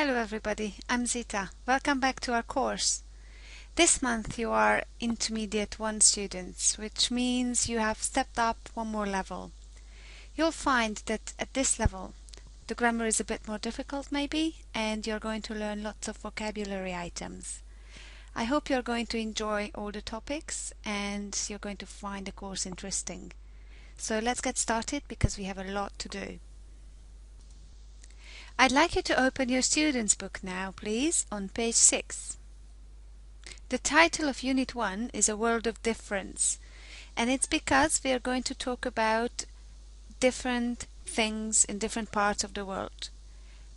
Hello everybody, I'm Zita. Welcome back to our course. This month you are Intermediate 1 students, which means you have stepped up one more level. You'll find that at this level the grammar is a bit more difficult maybe, and you're going to learn lots of vocabulary items. I hope you're going to enjoy all the topics and you're going to find the course interesting. So let's get started because we have a lot to do. I'd like you to open your student's book now, please, on page 6. The title of Unit 1 is A World of Difference, and it's because we are going to talk about different things in different parts of the world.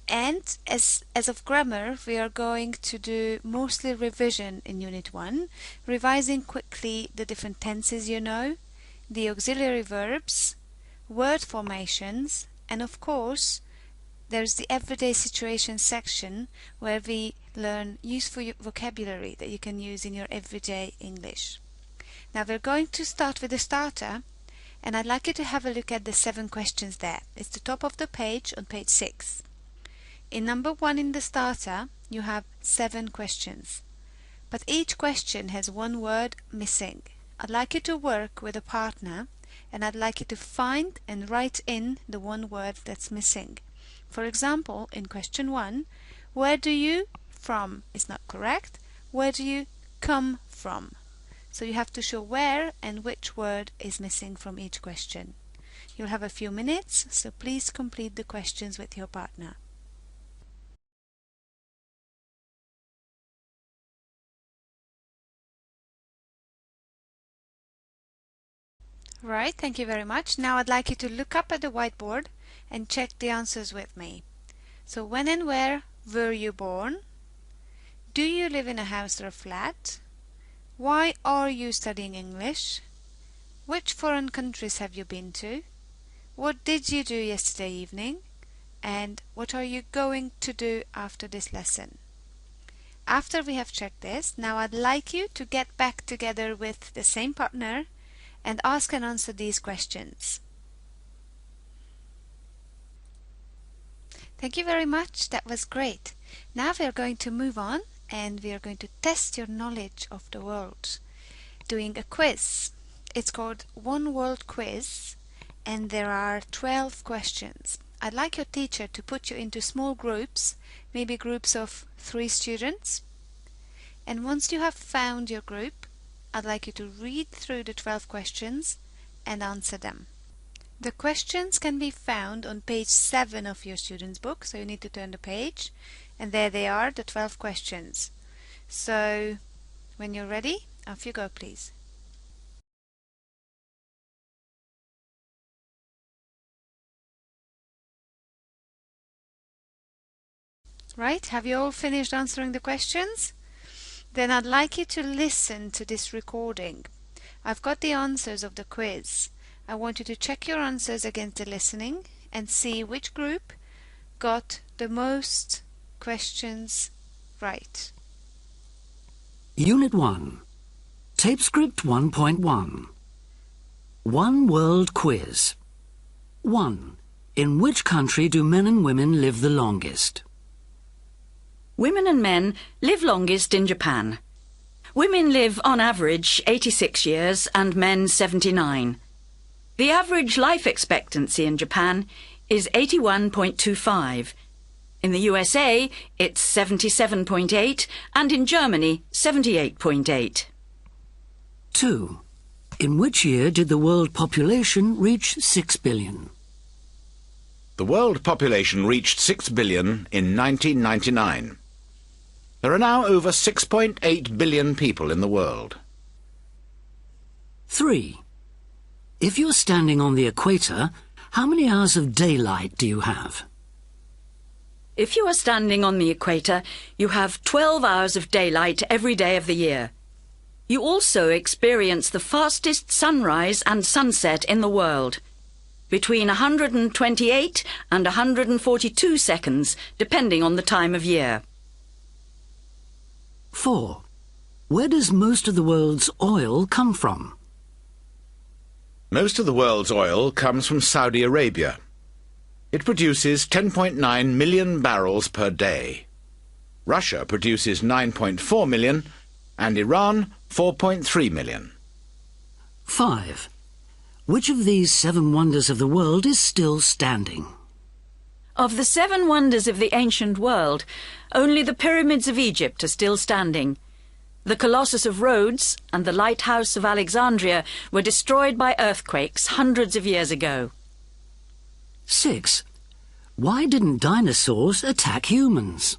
And as of grammar, we are going to do mostly revision in Unit 1, revising quickly the different tenses you know, the auxiliary verbs, word formations, and of course, there's the everyday situation section where we learn useful vocabulary that you can use in your everyday English. Now we're going to start with the starter, and I'd like you to have a look at the 7 questions there. It's the top of the page on page 6. In number 1 in the starter, you have 7 questions, but each question has one word missing. I'd like you to work with a partner, and I'd like you to find and write in the one word that's missing. For example, in question 1, where do you from is not correct. Where do you come from? So you have to show where and which word is missing from each question. You'll have a few minutes, so please complete the questions with your partner. Right, thank you very much. Now I'd like you to look up at the whiteboard and check the answers with me. So when and where were you born? Do you live in a house or a flat? Why are you studying English? Which foreign countries have you been to? What did you do yesterday evening? And what are you going to do after this lesson? After we have checked this, now I'd like you to get back together with the same partner and ask and answer these questions. Thank you very much, that was great. Now we are going to move on and we are going to test your knowledge of the world, doing a quiz. It's called One World Quiz and there are 12 questions. I'd like your teacher to put you into small groups, maybe groups of 3 students. And once you have found your group, I'd like you to read through the 12 questions and answer them. The questions can be found on page 7 of your student's book, so you need to turn the page, and there they are, the 12 questions. So, when you're ready, off you go please. Right, have you all finished answering the questions? Then I'd like you to listen to this recording. I've got the answers of the quiz. I want you to check your answers against the listening and see which group got the most questions right. Unit 1. Tape script 1.1. One World Quiz. 1. In which country do men and women live the longest? Women and men live longest in Japan. Women live on average 86 years and men 79. The average life expectancy in Japan is 81.25. In the USA, it's 77.8 and in Germany, 78.8. 2. In which year did the world population reach 6 billion? The world population reached 6 billion in 1999. There are now over 6.8 billion people in the world. 3. If you're standing on the equator, how many hours of daylight do you have? If you are standing on the equator, you have 12 hours of daylight every day of the year. You also experience the fastest sunrise and sunset in the world, between 128 and 142 seconds, depending on the time of year. 4. Where does most of the world's oil come from? Most of the world's oil comes from Saudi Arabia. It produces 10.9 million barrels per day. Russia produces 9.4 million and Iran 4.3 million. 5. Which of these 7 wonders of the world is still standing? Of the 7 wonders of the ancient world, only the pyramids of Egypt are still standing. The Colossus of Rhodes and the Lighthouse of Alexandria were destroyed by earthquakes hundreds of years ago. 6. Why didn't dinosaurs attack humans?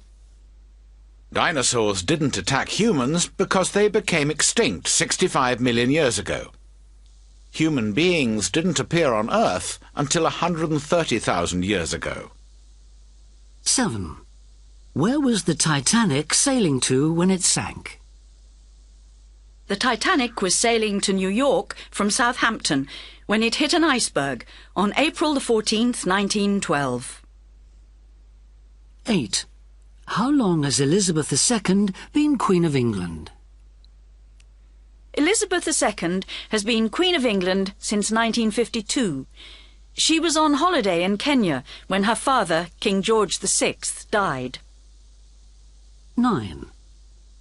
Dinosaurs didn't attack humans because they became extinct 65 million years ago. Human beings didn't appear on Earth until 130,000 years ago. 7. Where was the Titanic sailing to when it sank? The Titanic was sailing to New York from Southampton when it hit an iceberg on April the 14th, 1912. 8. How long has Elizabeth II been Queen of England? Elizabeth II has been Queen of England since 1952. She was on holiday in Kenya when her father, King George VI, died. 9.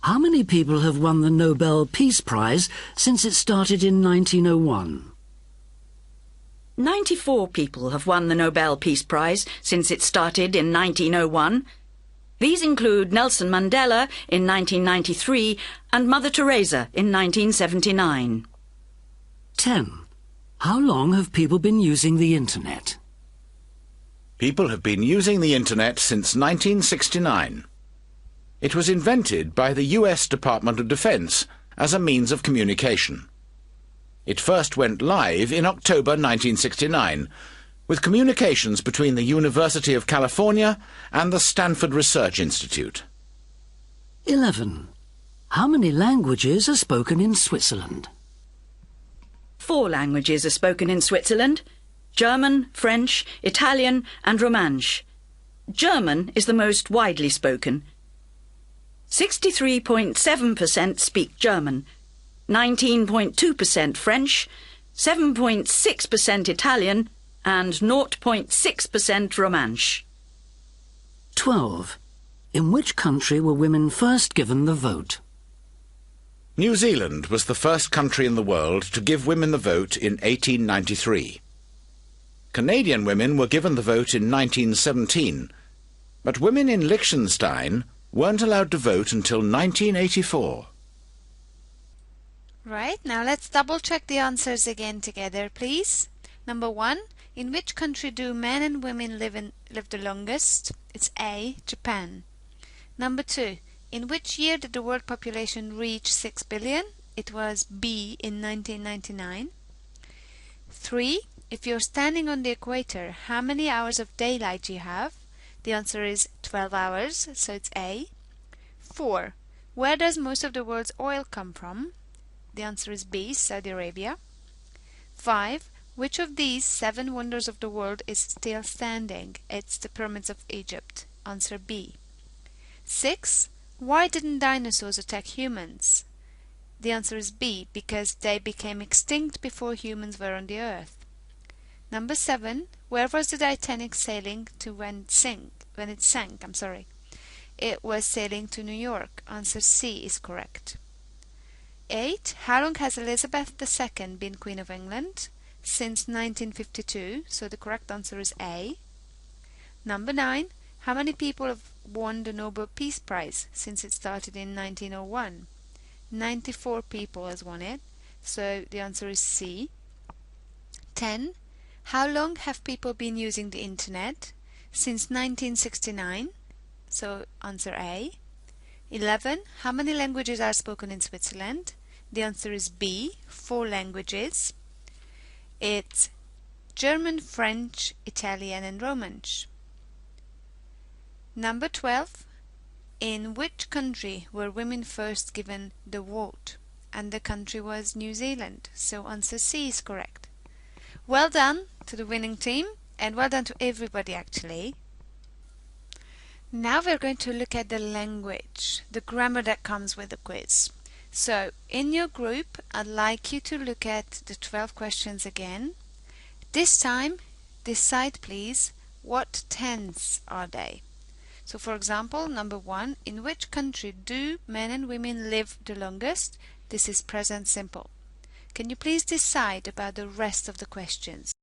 How many people have won the Nobel Peace Prize since it started in 1901? 94 people have won the Nobel Peace Prize since it started in 1901. These include Nelson Mandela in 1993 and Mother Teresa in 1979. 10. How long have people been using the Internet? People have been using the Internet since 1969. It was invented by the US Department of Defense as a means of communication. It first went live in October 1969, with communications between the University of California and the Stanford Research Institute. 11. How many languages are spoken in Switzerland? 4 languages are spoken in Switzerland: German, French, Italian and Romansh. German is the most widely spoken. 63.7% speak German, 19.2% French, 7.6% Italian and 0.6% Romansh. 12. In which country were women first given the vote? New Zealand was the first country in the world to give women the vote in 1893. Canadian women were given the vote in 1917, but women in Liechtenstein weren't allowed to vote until 1984. Right, now let's double check the answers again together, please. Number 1, in which country do men and women live the longest? It's A, Japan. Number 2, in which year did the world population reach 6 billion? It was B, in 1999. 3, if you're standing on the equator, how many hours of daylight do you have? The answer is 12 hours, so it's A. 4, where does most of the world's oil come from? The answer is B, Saudi Arabia. 5, which of these 7 wonders of the world is still standing? It's the pyramids of Egypt. Answer B. 6, why didn't dinosaurs attack humans? The answer is B, because they became extinct before humans were on the earth. Number 7, where was the Titanic sailing to when it sank? It was sailing to New York. Answer C is correct. 8, how long has Elizabeth II been Queen of England? Since 1952, so the correct answer is A. Number 9, how many people have won the Nobel Peace Prize since it started in 1901? 94 people has won it, so the answer is C. 10, how long have people been using the Internet? Since 1969, so answer A. 11, how many languages are spoken in Switzerland? The answer is B, 4 languages. It's German, French, Italian and Romansh. Number 12, in which country were women first given the vote? And the country was New Zealand, so answer C is correct. Well done to the winning team, and well done to everybody actually. Now we're going to look at the language, the grammar that comes with the quiz. So in your group, I'd like you to look at the 12 questions again. This time, decide please, what tense are they? So for example, number 1, in which country do men and women live the longest? This is present simple. Can you please decide about the rest of the questions?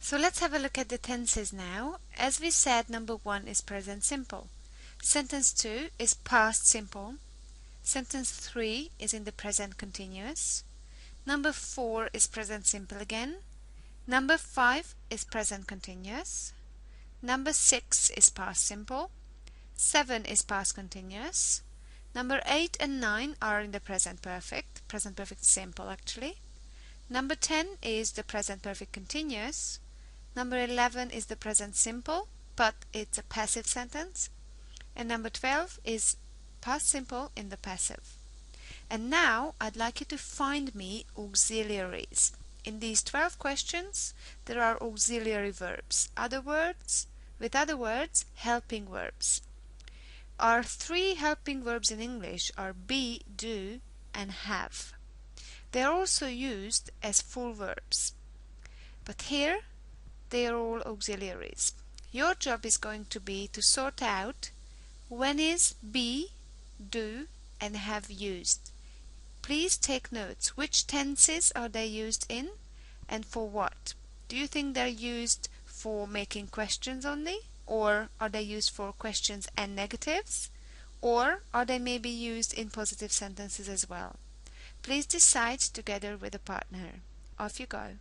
So let's have a look at the tenses now. As we said, number 1 is present simple. Sentence 2 is past simple. Sentence 3 is in the present continuous. Number 4 is present simple again. Number 5 is present continuous. Number 6 is past simple. 7 is past continuous. Number 8 and 9 are in the present perfect simple actually. Number 10 is the present perfect continuous. Number 11 is the present simple, but it's a passive sentence. And number 12 is past simple in the passive. And now I'd like you to find me auxiliaries. In these 12 questions, there are auxiliary verbs. With other words, helping verbs. Our 3 helping verbs in English are be, do, and have. They are also used as full verbs. But here, they are all auxiliaries. Your job is going to be to sort out when is be, do, and have used. Please take notes. Which tenses are they used in and for what? Do you think they're used for making questions only? Or are they used for questions and negatives? Or are they maybe used in positive sentences as well? Please decide together with a partner. Off you go.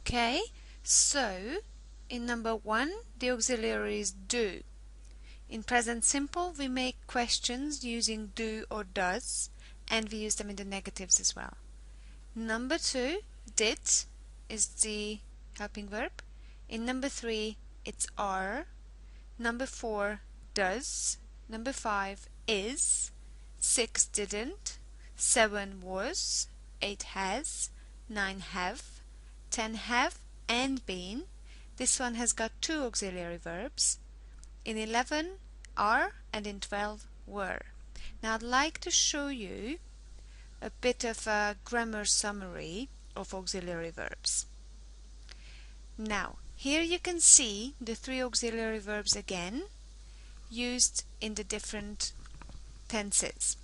Okay, so in number 1, the auxiliary is do. In present simple, we make questions using do or does, and we use them in the negatives as well. Number 2, did, is the helping verb. In number 3, it's are. Number 4, does. Number 5, is. 6, didn't. 7, was. 8, has. 9, have. 10, have and been. This one has got 2 auxiliary verbs. In 11, are, and in 12, were. Now I'd like to show you a bit of a grammar summary of auxiliary verbs. Now, here you can see the 3 auxiliary verbs again, used in the different tenses.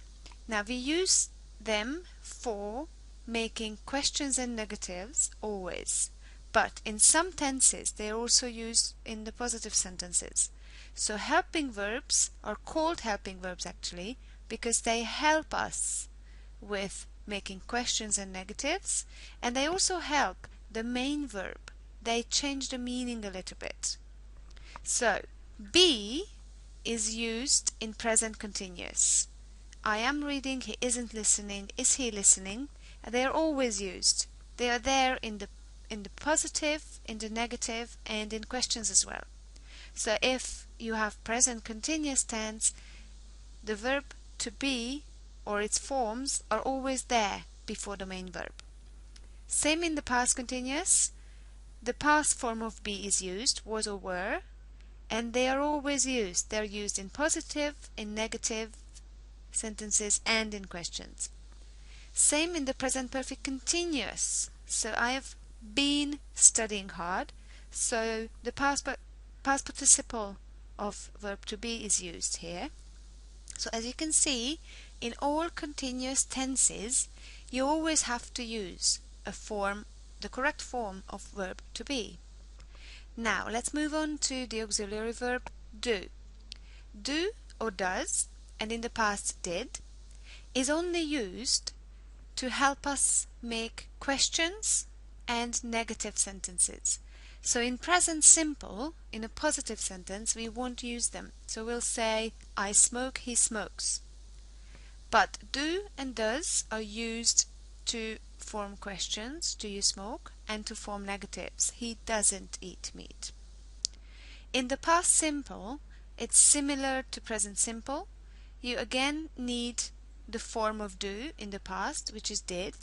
Now we use them for making questions and negatives always, but in some tenses they are also used in the positive sentences. So helping verbs are called helping verbs actually because they help us with making questions and negatives, and they also help the main verb. They change the meaning a little bit. So be is used in present continuous. I am reading, he isn't listening, is he listening? They are always used. They are there in the positive, in the negative, and in questions as well. So if you have present continuous tense, the verb to be or its forms are always there before the main verb. Same in the past continuous. The past form of be is used, was or were, and they are always used. They're used in positive, in negative sentences, and in questions. Same in the present perfect continuous. So I have been studying hard. So the past participle of verb to be is used here. So as you can see, in all continuous tenses, you always have to use the correct form of verb to be. Now let's move on to the auxiliary verb do. Do or does, and in the past did, is only used to help us make questions and negative sentences. So in present simple, in a positive sentence, we won't use them. So we'll say, I smoke, he smokes. But do and does are used to form questions, do you smoke? And to form negatives, he doesn't eat meat. In the past simple, it's similar to present simple. You again need the form of do in the past, which is did,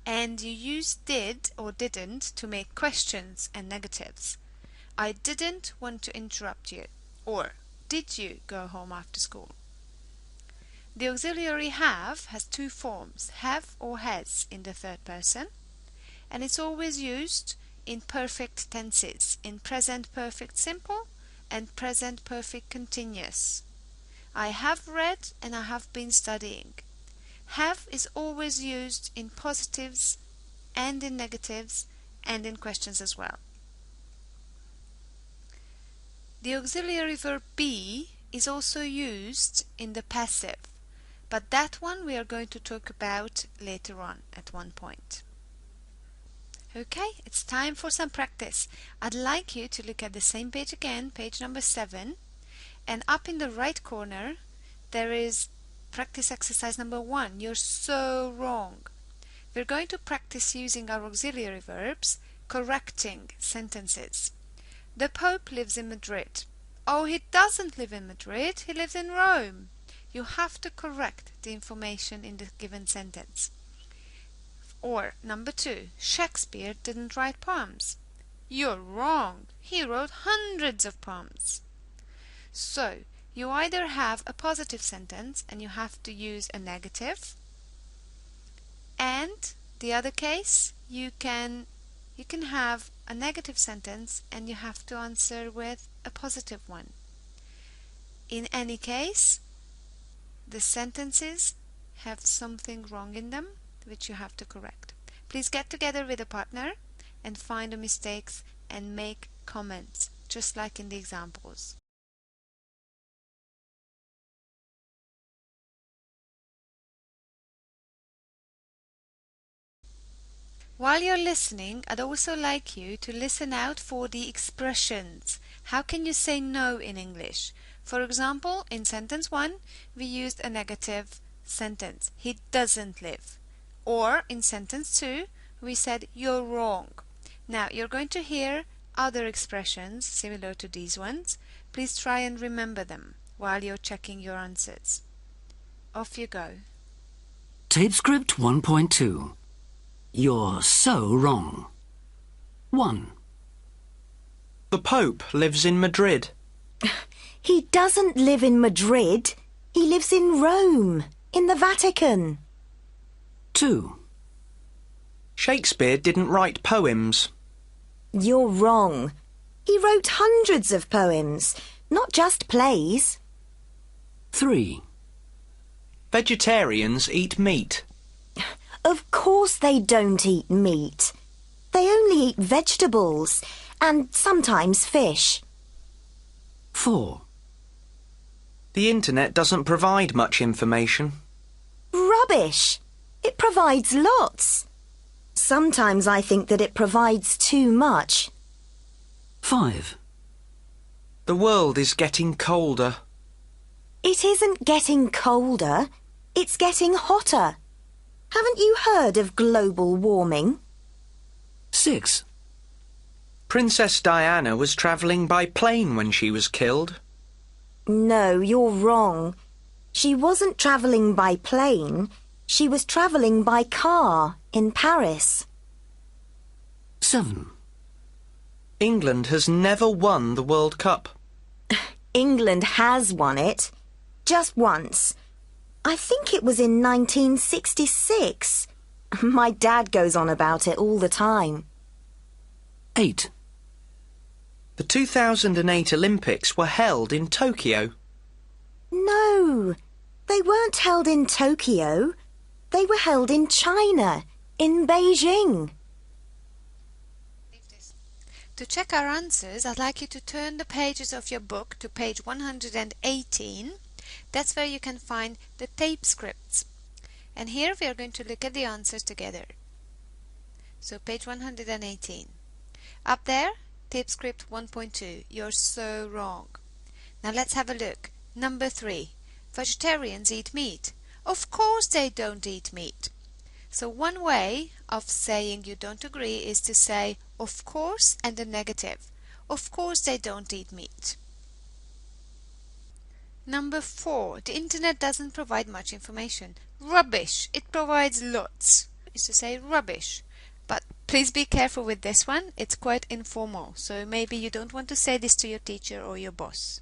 and you use did or didn't to make questions and negatives. I didn't want to interrupt you. Or, did you go home after school? The auxiliary have has two forms, have or has in the third person, and it's always used in perfect tenses, in present perfect simple and present perfect continuous. I have read and I have been studying. Have is always used in positives and in negatives and in questions as well. The auxiliary verb be is also used in the passive, but that one we are going to talk about later on at one point. Okay, it's time for some practice. I'd like you to look at the same page again, page number 7, and up in the right corner there is practice exercise number 1. You're so wrong. We're going to practice using our auxiliary verbs, correcting sentences. The Pope lives in Madrid. Oh, he doesn't live in Madrid, he lives in Rome. You have to correct the information in the given sentence. Or, number 2, Shakespeare didn't write poems. You're wrong, he wrote hundreds of poems. So, you either have a positive sentence and you have to use a negative, and the other case, you can have a negative sentence and you have to answer with a positive one. In any case, the sentences have something wrong in them which you have to correct. Please get together with a partner and find the mistakes and make comments, just like in the examples. While you're listening, I'd also like you to listen out for the expressions. How can you say no in English? For example, in sentence 1, we used a negative sentence. He doesn't live. Or in sentence 2, we said you're wrong. Now, you're going to hear other expressions similar to these ones. Please try and remember them while you're checking your answers. Off you go. Tape script 1.2. You're so wrong. 1. The Pope lives in Madrid. He doesn't live in Madrid. He lives in Rome, in the Vatican. 2. Shakespeare didn't write poems. You're wrong. He wrote hundreds of poems, not just plays. 3. Vegetarians eat meat. Of course they don't eat meat. They only eat vegetables and sometimes fish. 4. The internet doesn't provide much information. Rubbish! It provides lots. Sometimes I think that it provides too much. 5. The world is getting colder. It isn't getting colder. It's getting hotter. Haven't you heard of global warming? 6. Princess Diana was travelling by plane when she was killed. No, you're wrong. She wasn't travelling by plane. She was travelling by car in Paris. 7. England has never won the World Cup. England has won it. Just once. I think it was in 1966. My dad goes on about it all the time. 8. The 2008 Olympics were held in Tokyo. No, they weren't held in Tokyo. They were held in China, in Beijing. To check our answers, I'd like you to turn the pages of your book to page 118. That's where you can find the tape scripts. And here we are going to look at the answers together. So page 118. Up there, tape script 1.2. You're so wrong. Now let's have a look. Number 3. Vegetarians eat meat. Of course they don't eat meat. So one way of saying you don't agree is to say of course and the negative. Of course they don't eat meat. Number 4. The internet doesn't provide much information. Rubbish. It provides lots. Is to say rubbish. But please be careful with this one. It's quite informal. So maybe you don't want to say this to your teacher or your boss.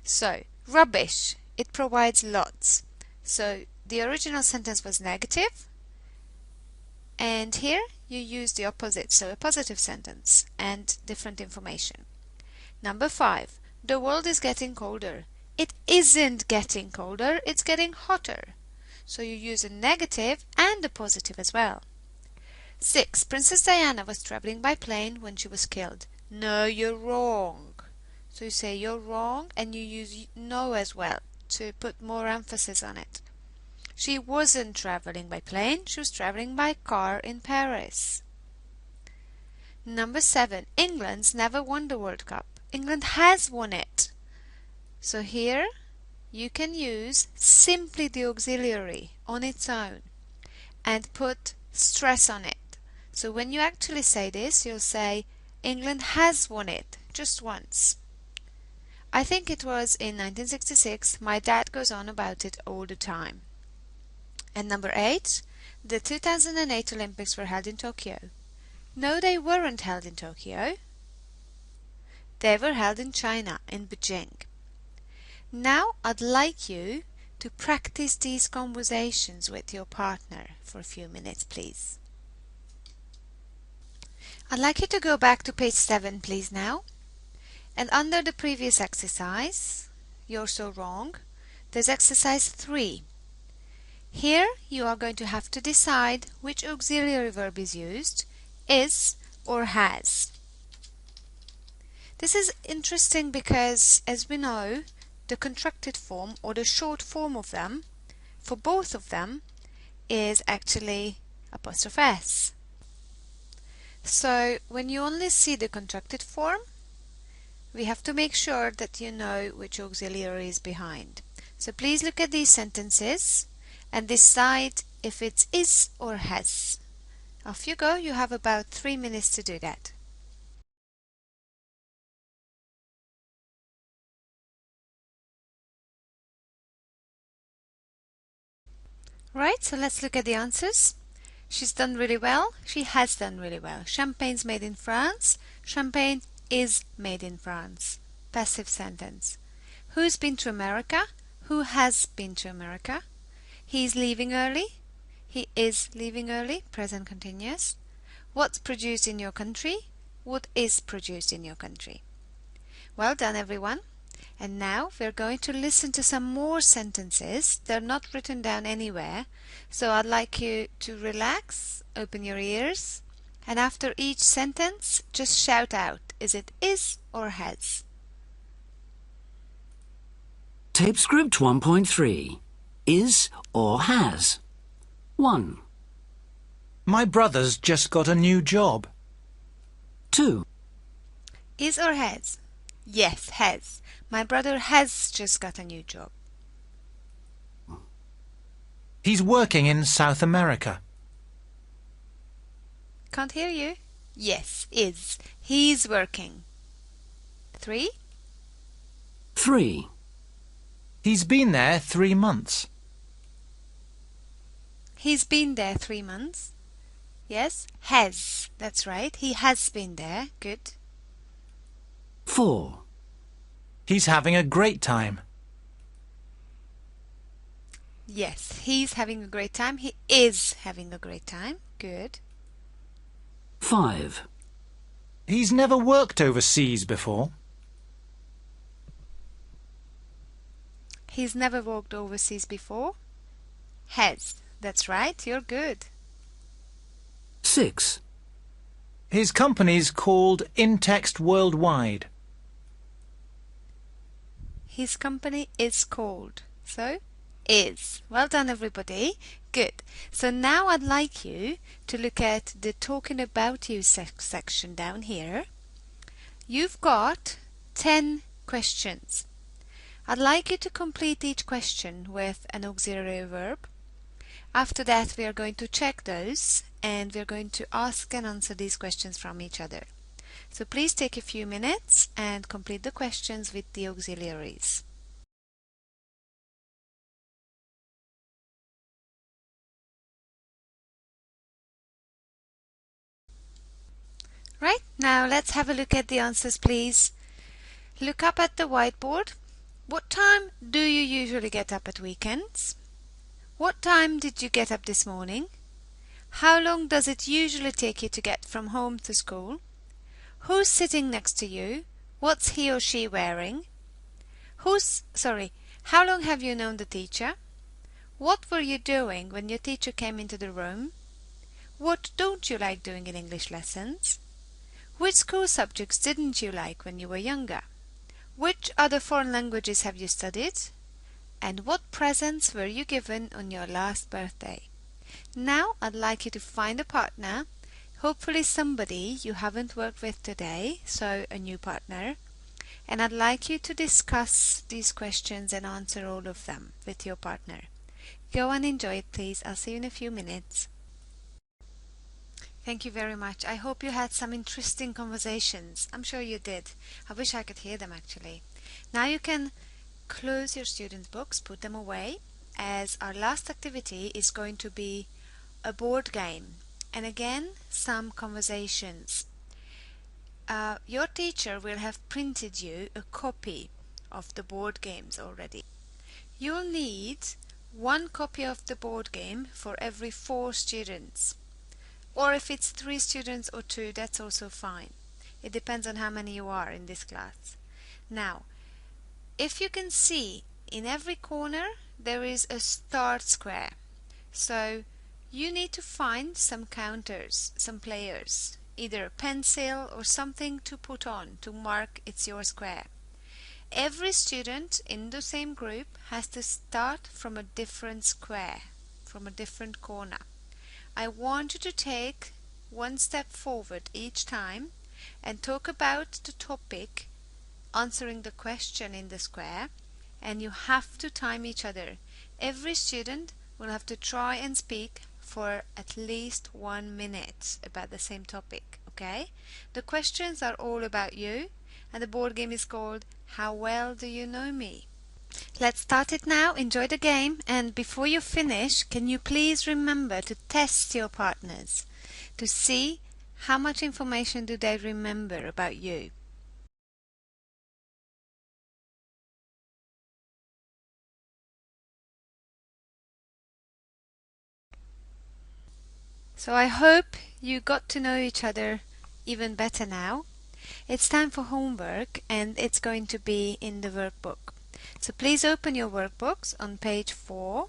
So, rubbish. It provides lots. So, the original sentence was negative. And here you use the opposite, so a positive sentence and different information. Number 5. The world is getting colder. It isn't getting colder, it's getting hotter. So you use a negative and a positive as well. 6. Princess Diana was traveling by plane when she was killed. No, you're wrong. So you say you're wrong and you use no as well to put more emphasis on it. She wasn't traveling by plane, she was traveling by car in Paris. Number 7. England's never won the World Cup. England has won it. So here you can use simply the auxiliary on its own and put stress on it. So when you actually say this, you'll say England has won it just once. I think it was in 1966. My dad goes on about it all the time. And number 8, the 2008 Olympics were held in Tokyo. No, they weren't held in Tokyo. They were held in China, in Beijing. Now I'd like you to practice these conversations with your partner for a few minutes, please. I'd like you to go back to page 7, please, now. And under the previous exercise, you're so wrong, there's exercise 3. Here you are going to have to decide which auxiliary verb is used, is or has. This is interesting because, as we know, the contracted form or the short form of them, for both of them, is actually apostrophe S. So when you only see the contracted form, we have to make sure that you know which auxiliary is behind. So please look at these sentences and decide if it's is or has. Off you go, you have about 3 minutes to do that. Right, so let's look at the answers. She's done really well. She has done really well. Champagne's made in France. Champagne is made in France. Passive sentence. Who's been to America? Who has been to America? He's leaving early. He is leaving early. Present continuous. What's produced in your country? What is produced in your country? Well done, everyone. And now we're going to listen to some more sentences. They're not written down anywhere. So I'd like you to relax, open your ears, and after each sentence, just shout out, is it is or has? Tape script 1.3. Is or has. 1. My brother's just got a new job. 2. Is or has? Yes, has. My brother has just got a new job. He's working in South America. Can't hear you? Yes, is. He's working. 3. 3. He's been there 3 months. He's been there 3 months. Yes, has. That's right. He has been there. Good. 4. He's having a great time. Yes, he's having a great time. He is having a great time. Good. 5. He's never worked overseas before. He's never worked overseas before. Has. That's right. You're good. 6. His company's called InText Worldwide. His company is called. So, is. Well done, everybody. Good. So now I'd like you to look at the talking about you section down here. You've got 10 questions. I'd like you to complete each question with an auxiliary verb. After that, we are going to check those and we're going to ask and answer these questions from each other. So please take a few minutes and complete the questions with the auxiliaries. Right, now let's have a look at the answers, please. Look up at the whiteboard. What time do you usually get up at weekends? What time did you get up this morning? How long does it usually take you to get from home to school? Who's sitting next to you? What's he or she wearing? How long have you known the teacher? What were you doing when your teacher came into the room? What don't you like doing in English lessons? Which school subjects didn't you like when you were younger? Which other foreign languages have you studied? And what presents were you given on your last birthday? Now I'd like you to find a partner, hopefully somebody you haven't worked with today, so a new partner, and I'd like you to discuss these questions and answer all of them with your partner. Go and enjoy it, please. I'll see you in a few minutes. Thank you very much. I hope you had some interesting conversations. I'm sure you did. I wish I could hear them actually. Now you can close your student books, put them away, as our last activity is going to be a board game and again some conversations. Your teacher will have printed you a copy of the board games already. You'll need one copy of the board game for every 4 students. Or if it's 3 students or 2, that's also fine. It depends on how many you are in this class. Now, if you can see, in every corner there is a start square. So you need to find some counters, some players, either a pencil or something to put on to mark it's your square. Every student in the same group has to start from a different square, from a different corner. I want you to take one step forward each time and talk about the topic, answering the question in the square, and you have to time each other. Every student will have to try and speak for at least 1 minute about the same topic, okay? The questions are all about you, and the board game is called How Well Do You Know Me? Let's start it now. Enjoy the game, and before you finish, can you please remember to test your partners to see how much information do they remember about you. So I hope you got to know each other even better now. It's time for homework, and it's going to be in the workbook. So please open your workbooks on page 4.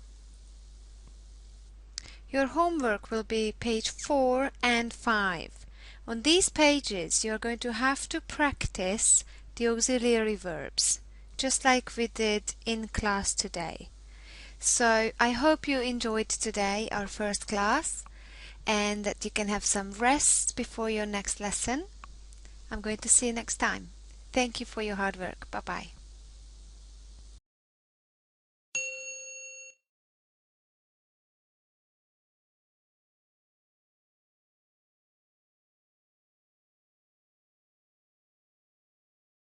Your homework will be page 4 and 5. On these pages you are going to have to practice the auxiliary verbs, just like we did in class today. So I hope you enjoyed today, our first class, and that you can have some rest before your next lesson. I'm going to see you next time. Thank you for your hard work. Bye-bye.